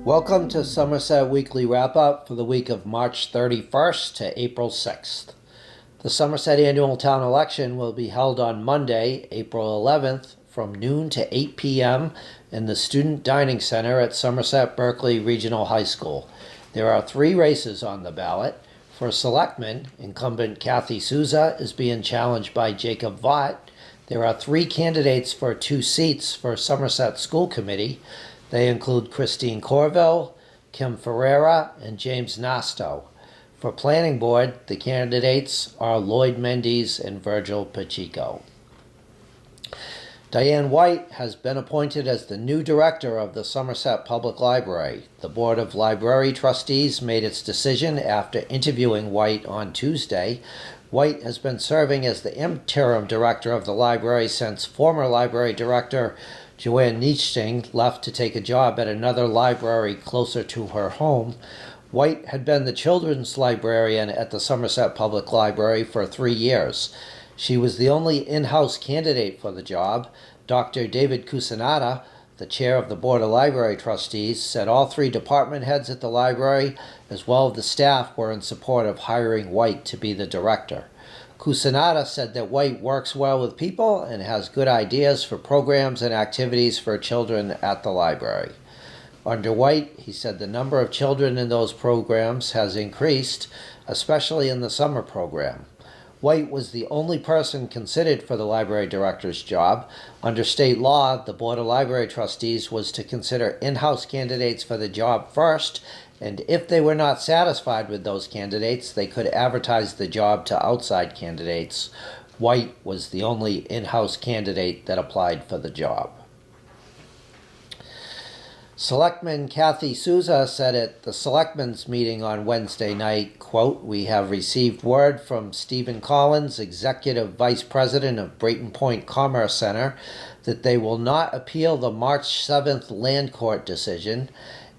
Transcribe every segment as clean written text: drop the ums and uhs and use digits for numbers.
Welcome to Somerset Weekly Wrap-Up for the week of March 31st to April 6th. The Somerset annual town election will be held on Monday, April 11th from noon to 8 p.m. in the Student Dining Center at Somerset Berkeley Regional High School. There are 3 races on the ballot. For Selectman, incumbent Kathy Souza is being challenged by Jacob Vaught. There are 3 candidates for 2 seats for Somerset School Committee. They include Christine Corville, Kim Ferreira, and James Nasto. For Planning Board, the candidates are Lloyd Mendes and Virgil Pacheco. Diane White has been appointed as the new director of the Somerset Public Library. The Board of Library Trustees made its decision after interviewing White on Tuesday. White has been serving as the interim director of the library since former library director Joanne Nietzsching left to take a job at another library closer to her home. White had been the children's librarian at the Somerset Public Library for 3 years. She was the only in-house candidate for the job. Dr. David Cusinata, the chair of the Board of Library Trustees, said all 3 department heads at the library, as well as the staff, were in support of hiring White to be the director. Cusinata said that White works well with people and has good ideas for programs and activities for children at the library. Under White, he said the number of children in those programs has increased, especially in the summer program. White was the only person considered for the library director's job. Under state law, the Board of Library Trustees was to consider in-house candidates for the job first, and if they were not satisfied with those candidates, they could advertise the job to outside candidates. White was the only in-house candidate that applied for the job. Selectman Kathy Souza said at the Selectmen's meeting on Wednesday night, quote, "We have received word from Stephen Collins, Executive Vice President of Brayton Point Commerce Center, that they will not appeal the March 7th land court decision.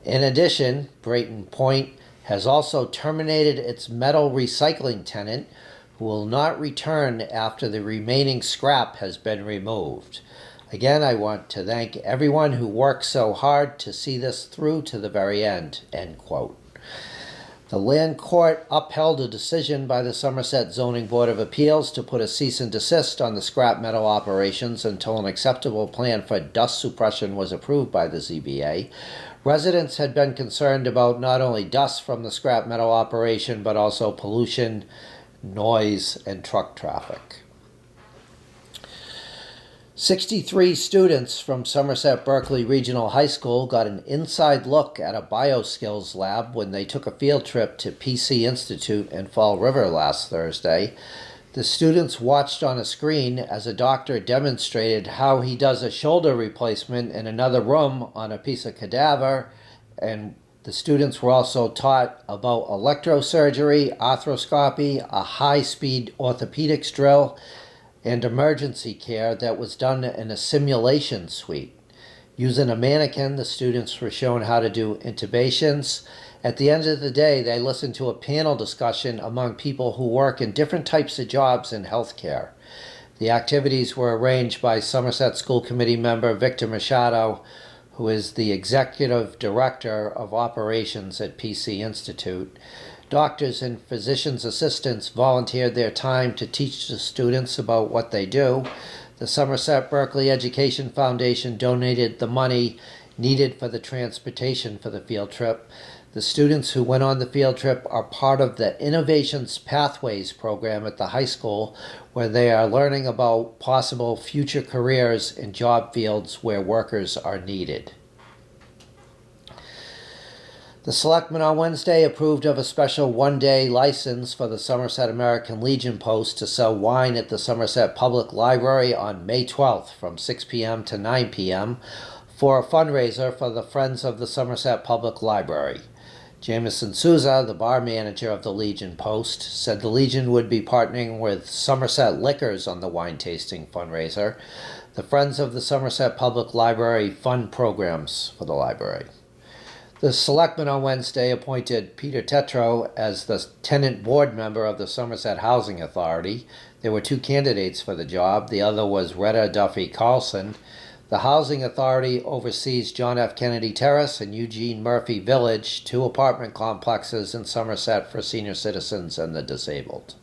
In addition, Brayton Point has also terminated its metal recycling tenant, who will not return after the remaining scrap has been removed. Again, I want to thank everyone who worked so hard to see this through to the very end," end quote. The land court upheld a decision by the Somerset Zoning Board of Appeals to put a cease and desist on the scrap metal operations until an acceptable plan for dust suppression was approved by the ZBA. Residents had been concerned about not only dust from the scrap metal operation, but also pollution, noise, and truck traffic. 63 students from Somerset Berkeley Regional High School got an inside look at a bioskills lab when they took a field trip to PC Institute in Fall River last Thursday. The students watched on a screen as a doctor demonstrated how he does a shoulder replacement in another room on a piece of cadaver, and the students were also taught about electrosurgery, arthroscopy, a high-speed orthopedics drill, and emergency care that was done in a simulation suite. Using a mannequin, the students were shown how to do intubations. At the end of the day, they listened to a panel discussion among people who work in different types of jobs in healthcare. The activities were arranged by Somerset School Committee member Victor Machado, who is the Executive Director of Operations at PC Institute. Doctors and physicians' assistants volunteered their time to teach the students about what they do. The Somerset Berkeley Education Foundation donated the money needed for the transportation for the field trip. The students who went on the field trip are part of the Innovations Pathways program at the high school, where they are learning about possible future careers in job fields where workers are needed. The Selectmen on Wednesday approved of a special one-day license for the Somerset American Legion Post to sell wine at the Somerset Public Library on May 12th from 6 p.m. to 9 p.m. for a fundraiser for the Friends of the Somerset Public Library. Jameson Souza, the bar manager of the Legion Post, said the Legion would be partnering with Somerset Liquors on the wine tasting fundraiser. The Friends of the Somerset Public Library fund programs for the library. The Selectmen on Wednesday appointed Peter Tetro as the tenant board member of the Somerset Housing Authority. There were 2 candidates for the job. The other was Retta Duffy Carlson. The Housing Authority oversees John F. Kennedy Terrace and Eugene Murphy Village, 2 apartment complexes in Somerset for senior citizens and the disabled.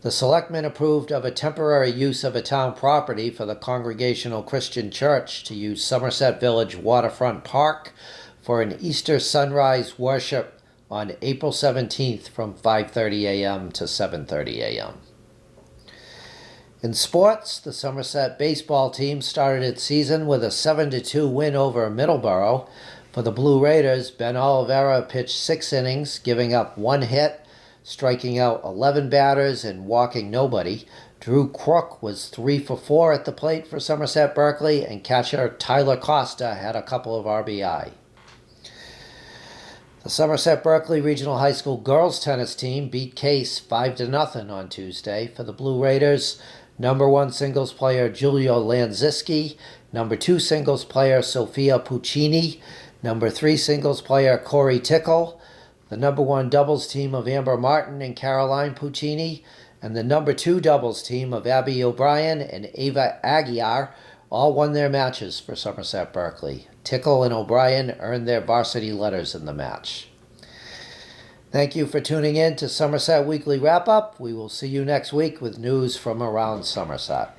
The Selectmen approved of a temporary use of a town property for the Congregational Christian Church to use Somerset Village Waterfront Park for an Easter sunrise worship on April 17th from 5:30 a.m. to 7:30 a.m. In sports, the Somerset baseball team started its season with a 7-2 win over Middleborough. For the Blue Raiders, Ben Oliveira pitched 6 innings, giving up 1 hit, striking out 11 batters and walking nobody. Drew Crook was 3 for 4 at the plate for Somerset Berkeley, and catcher Tyler Costa had a couple of RBI. The Somerset Berkeley Regional High School girls tennis team beat Case 5-0 on Tuesday. For the Blue Raiders, number 1 singles player Giulio Lanziski, number 2 singles player Sofia Puccini, number 3 singles player Corey Tickle, the number 1 doubles team of Amber Martin and Caroline Puccini, and the number 2 doubles team of Abby O'Brien and Ava Aguiar all won their matches for Somerset Berkeley. Tickle and O'Brien earned their varsity letters in the match. Thank you for tuning in to Somerset Weekly Wrap-Up. We will see you next week with news from around Somerset.